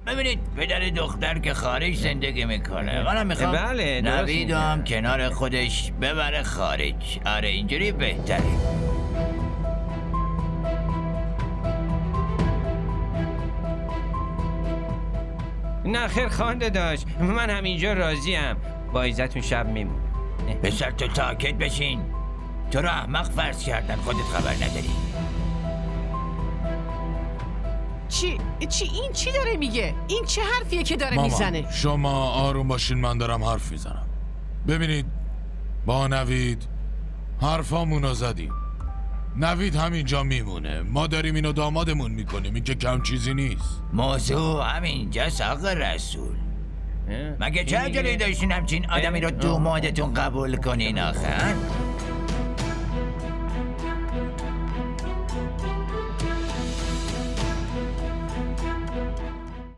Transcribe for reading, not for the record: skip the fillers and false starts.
ببینید پدر دختر که خارج زندگی میکنه، منم میخوام بله، درست نوید میگه. هم کنار خودش ببره خارج. آره اینجوری بهتره. نه خیر خانده داشت، من همینجا راضیم. با عزتون شب میمون. پسر تو ساکت بشین. تو رو احمق فرض کردن، خودت خبر نداری. چی این چی داره میگه؟ این چه حرفیه که داره مامان میزنه؟ شما آروم باشین، من دارم حرف میزنم. ببینید با نوید حرفامونو زدیم. نوید همینجا میمونه، ما داریم اینو دامادمون میکنیم، این که کم چیزی نیست. موضوع همینجاست آقا رسول. مگه چه عجله داشتین همچین آدمی رو دامادتون قبول کنین آخر؟